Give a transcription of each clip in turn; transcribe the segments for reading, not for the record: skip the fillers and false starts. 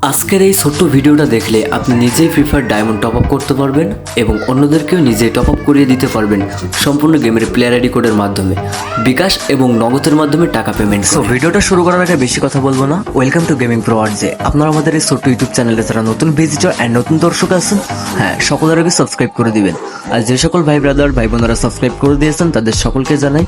আজকের এই ছোট্ট ভিডিওটা দেখলে আপনি নিজেই free fire diamond top up করতে পারবেন এবং অন্যদেরকেও নিজেই টপ আপ করিয়ে দিতে পারবেন সম্পূর্ণ গেমের প্লেয়ার আইডি কোডের মাধ্যমে, বিকাশ এবং নগদের মাধ্যমে টাকা পেমেন্ট। সো ভিডিওটা শুরু করার আগে বেশি কথা বলবো না। Welcome to gaming pro RJ. আপনারা আমাদের এই ছোট্ট ইউটিউব চ্যানেলে যারা নতুন ভিজিটর অ্যান্ড নতুন দর্শক আছেন, হ্যাঁ, সকলের আগে সাবস্ক্রাইব করে দিবেন। আর যে সকল ভাই ব্রাদার ভাই বোনেরা সাবস্ক্রাইব করে দিয়েছেন তাদের সকলকে জানাই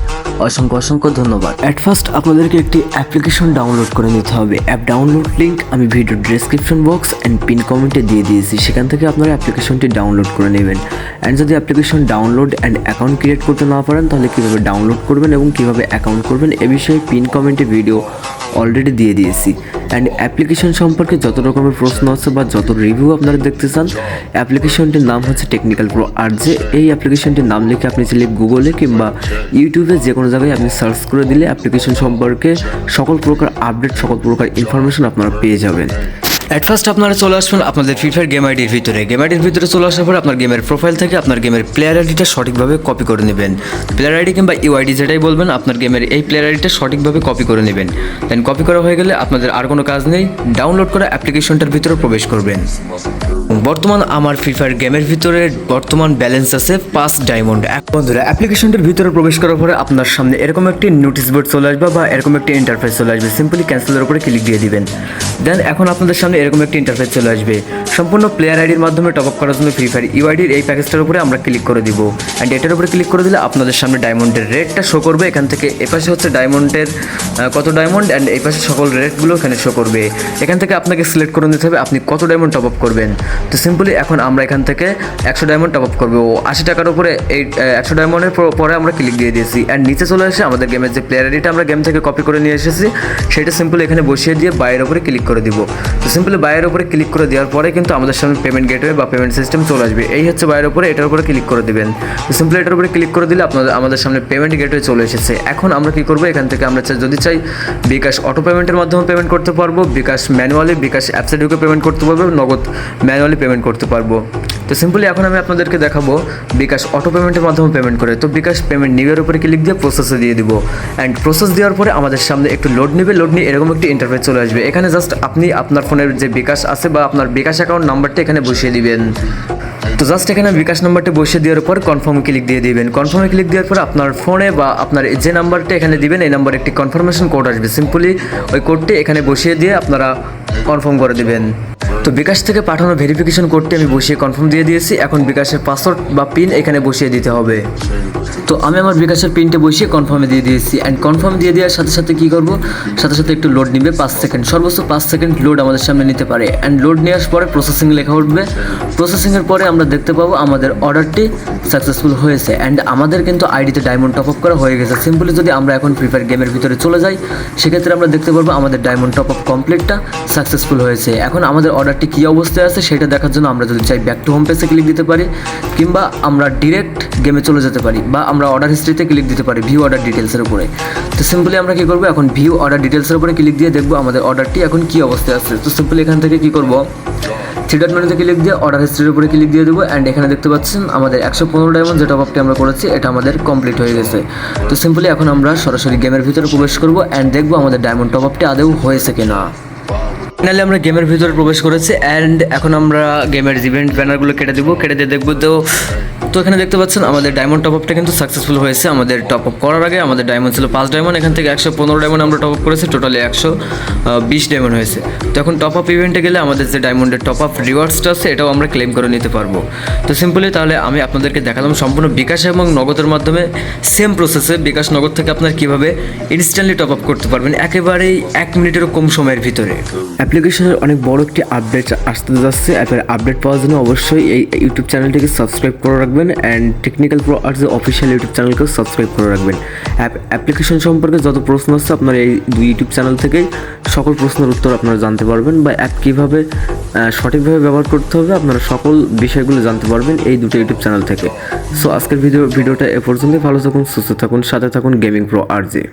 অসংখ্য অসংখ্য ধন্যবাদ। অ্যাট ফার্স্ট আপনাদেরকে একটি অ্যাপ্লিকেশন ডাউনলোড করে নিতে হবে। অ্যাপ ডাউনলোড লিঙ্ক আমি video description box and pin কমেন্টে দিয়ে দিয়েছি, সেখান থেকে আপনারা অ্যাপ্লিকেশনটি ডাউনলোড করে নেবেন। অ্যান্ড যদি application download and account create করতে না পারেন তাহলে কীভাবে ডাউনলোড করবেন এবং কীভাবে অ্যাকাউন্ট করবেন এ বিষয়ে পিন কমেন্টে ভিডিও অলরেডি দিয়ে দিয়েছি। অ্যান্ড অ্যাপ্লিকেশন সম্পর্কে যত রকমের প্রশ্ন আছে বা যত রিভিউ আপনারা দেখতে চান, অ্যাপ্লিকেশনটির নাম হচ্ছে টেকনিক্যাল প্রো আরজে। এই অ্যাপ্লিকেশনটির নাম লিখে আপনি চাইলে গুগলে কিংবা ইউটিউবে যে কোনো জায়গায় আপনি সার্চ করে দিলে অ্যাপ্লিকেশন সম্পর্কে সকল প্রকার আপডেট, সকল প্রকার ইনফরমেশন আপনারা পেয়ে যাবেন। অ্যাট ফার্স্ট আপনারা চলে আসবেন আপনাদের ফ্রি ফায়ার গেম আইডির ভিতরে। গেম আইডির ভিতরে চলে আসার পরে আপনার গেমের প্রোফাইল থেকে আপনার গেমের প্লেয়ার আইডিটা সঠিকভাবে কপি করে নেবেন। প্লেয়ার আইডি কিংবা ইউআইডি যেটাই বলবেন, আপনার গেমের এই প্লেয়ার আইডিটা সঠিকভাবে কপি করে নেবেন। দেন কপি করা হয়ে গেলে আপনাদের আর কোনো কাজ নেই, ডাউনলোড করা অ্যাপ্লিকেশনটার ভিতরে প্রবেশ করবেন। বর্তমান আমার ফ্রি ফায়ার গেমের ভিতরে বর্তমান ব্যালেন্স আছে 5 ডায়মন্ড। বন্ধুরা, অ্যাপ্লিকেশনটার ভিতরে প্রবেশ করার পরে আপনার সামনে এরকম একটি নোটিশ বোর্ড চলে আসবে বা এরকম একটি ইন্টারফেস চলে আসবে। সিম্পলি ক্যান্সেলের উপরে ক্লিক দিয়ে দিবেন। দেন এখন আপনাদের সামনে এরকম একটি ইন্টারফেস চলে আসবে। সম্পূর্ণ প্লেয়ার আইডির মাধ্যমে টপ আপ করার জন্য ফ্রি ফায়ার ইউআইডির এই প্যাকেজটার উপরে আমরা ক্লিক করে দিব। অ্যান্ড এটার উপরে ক্লিক করে দিলে আপনাদের সামনে ডায়মন্ডের রেটটা শো করবে। এখান থেকে এপাশে হচ্ছে ডায়মন্ডের কত ডায়মন্ড, অ্যান্ড এই পাশে সকল রেটগুলো এখানে শো করবে। এখান থেকে আপনাকে সিলেক্ট করে নিতে হবে আপনি কত ডায়মন্ড টপ আপ করবেন। তো সিম্পলি এখন আমরা এখান থেকে 100 ডায়মন্ড টপ আপ করবো। 80 টাকার উপরে এই 100 ডায়মন্ডের পরে আমরা ক্লিক দিয়ে দিয়েছি। অ্যান্ড নিচে চলে এসে আমাদের গেমের যে প্লেয়ার আইডিটা আমরা গেম থেকে কপি করে নিয়ে এসেছি সেটা সিম্পলি এখানে বসিয়ে দিয়ে বাইরের উপরে ক্লিক করে দিব। তো সিম্পলি বাইরের উপরে ক্লিক করে দেওয়ার পরে কিন্তু আমাদের সামনে পেমেন্ট গেটওয়ে বা পেমেন্ট সিস্টেম চলে আসবে। এই হচ্ছে বাইরের উপরে, এটার উপরে ক্লিক করে দিবেন। তো সিম্পলি এটার উপরে ক্লিক করে দিলে আমাদের সামনে পেমেন্ট গেটওয়ে চলে এসেছে। এখন আমরা কী করবো, এখান থেকে আমরা যদি চাই বিকাশ অটো পেমেন্টের মাধ্যমে পেমেন্ট করতে পারবো, বিকাশ ম্যানুয়ালি বিকাশ অ্যাপসে ঢুকে পেমেন্ট করতে পারবো, নগদ ম্যানুয়ালি পেমেন্ট করতে পারবো। তো সিম্পলি এখন আমি আপনাদেরকে দেখাবো বিকাশ অটো পেমেন্টের মাধ্যমে পেমেন্ট করে। তো বিকাশ পেমেন্ট নিবের উপরে ক্লিক দিয়ে প্রসেসে দিয়ে দিব। অ্যান্ড প্রসেস দেওয়ার পরে আমাদের সামনে একটু লোড নেবে, লোড নিয়ে এরকম একটি ইন্টারফেস চলে আসবে। এখানে জাস্ট আপনি আপনার ফোনের যে বিকাশ আছে বা আপনার বিকাশ অ্যাকাউন্ট নাম্বারটা এখানে বসিয়ে দিবেন। তো জাস্ট এখানে বিকাশ নাম্বারটা বসিয়ে দেওয়ার পর কনফার্মে ক্লিক দিয়ে দিবেন। কনফার্মে ক্লিক দেওয়ার পর আপনার ফোনে বা আপনার যে নাম্বারটা এখানে দিবেন এই নাম্বারে একটি কনফার্মেশন কোড আসবে। সিম্পলি ওই কোডটি এখানে বসিয়ে দিয়ে আপনারা কনফার্ম করে দিবেন। তো বিকাশ থেকে পাঠানো ভেরিফিকেশন কোডটি আমি বসিয়ে কনফার্ম দিয়ে দিয়েছি। এখন বিকাশের পাসওয়ার্ড বা পিন এখানে বসিয়ে দিতে হবে। তো আমি আমার বিকাশের পিনটা বসিয়ে কনফার্মে দিয়ে দিয়েছি। অ্যান্ড কনফার্ম দিয়ে দেওয়ার সাথে সাথে কী করবো, সাথে সাথে একটু লোড নিবে 5 সেকেন্ড, সর্বোচ্চ 5 সেকেন্ড লোড আমাদের সামনে নিতে পারে। অ্যান্ড লোড নেওয়ার পরে প্রসেসিং লেখা উঠবে। প্রসেসিংয়ের পরে আমরা দেখতে পাবো আমাদের অর্ডারটি সাকসেসফুল হয়েছে। অ্যান্ড আমাদের কিন্তু আইডিতে ডায়মন্ড টপ আপ করা হয়ে গেছে। সিম্পলি যদি আমরা এখন ফ্রি ফায়ার গেমের ভিতরে চলে যাই সেক্ষেত্রে আমরা দেখতে পারবো আমাদের ডায়মন্ড টপ আপ কমপ্লিটটা সাকসেসফুল হয়েছে। এখন আমাদের অর্ডারটি কী অবস্থায় আছে সেটা দেখার জন্য আমরা যদি চাই ব্যাক টু হোম পেজে ক্লিক দিতে পারি, কিংবা আমরা ডিরেক্ট গেমে চলে যেতে পারি, বা আমরা অর্ডার হিস্ট্রিতে ক্লিক দিতে পারি ভিউ অর্ডার ডিটেলসের উপরে। তো সিম্পলি আমরা কী করবো, এখন ভিউ অর্ডার ডিটেলসের উপরে ক্লিক দিয়ে দেখবো আমাদের অর্ডারটি এখন কী অবস্থায় আছে। তো সিম্পলি এখান থেকে কী করবো, 3 ডট মেনুতে ক্লিক দিয়ে অর্ডার হিস্ট্রির উপরে ক্লিক দিয়ে দেবো। অ্যান্ড এখানে দেখতে পাচ্ছেন আমাদের 115 ডায়মন্ড যে টপ আপটি আমরা করেছি এটা আমাদের কমপ্লিট হয়ে গেছে। তো সিম্পলি এখন আমরা সরাসরি গেমের ভিতরে প্রবেশ করবো অ্যান্ড দেখবো আমাদের ডায়মন্ড টপ আপটি আদৌ হয়েছে কিনা। ফাইনালি আমরা গেমের ভিতরে প্রবেশ করেছি। অ্যান্ড এখন আমরা গেমের ইভেন্ট ব্যানারগুলো কেটে দিয়ে দেখবো। তো এখানে দেখতে পাচ্ছেন আমাদের ডায়মন্ড টপ আপটা কিন্তু সাকসেসফুল হয়েছে। আমাদের টপ আপ করার আগে আমাদের ডায়মন্ড ছিল 5 ডায়মন্ড, এখান থেকে 115 ডায়মন্ড আমরা টপ আপ করেছি, টোটালি 120 ডায়মন্ড হয়েছে। তো এখন টপ আপ ইভেন্টে গেলে আমাদের যে ডায়মন্ডের টপ আপ রিওয়ার্ডসটা আছে এটাও আমরা ক্লেম করে নিতে পারবো। তো সিম্পলি তাহলে আমি আপনাদেরকে দেখালাম সম্পূর্ণ বিকাশ এবং নগদের মাধ্যমে সেম প্রসেসে বিকাশ নগদ থেকে আপনার কীভাবে ইনস্ট্যান্টলি টপ আপ করতে পারবেন একেবারেই 1 মিনিটেরও কম সময়ের ভিতরে। অ্যাপ্লিকেশনের অনেক বড় একটি আপডেট আসতে যাচ্ছে। অ্যাপের আপডেট পাওয়ার জন্য অবশ্যই এই ইউটিউব চ্যানেলটিকে সাবস্ক্রাইব করে রাখবেন and technical pro RJ official YouTube চ্যানেলকেও সাবস্ক্রাইব করে রাখবেন। অ্যাপ্লিকেশন সম্পর্কে যত প্রশ্ন আছে আপনার এই 2 ইউটিউব চ্যানেল থেকেই সকল প্রশ্নের উত্তর আপনারা জানতে পারবেন, বা অ্যাপ কীভাবে সঠিকভাবে ব্যবহার করতে হবে আপনারা সকল বিষয়গুলো জানতে পারবেন এই 2টো ইউটিউব চ্যানেল থেকে। সো আজকের ভিডিওটা এ পর্যন্তই। ভালো থাকুন, সুস্থ থাকুন, সাথে থাকুন গেমিং প্রো আরজে।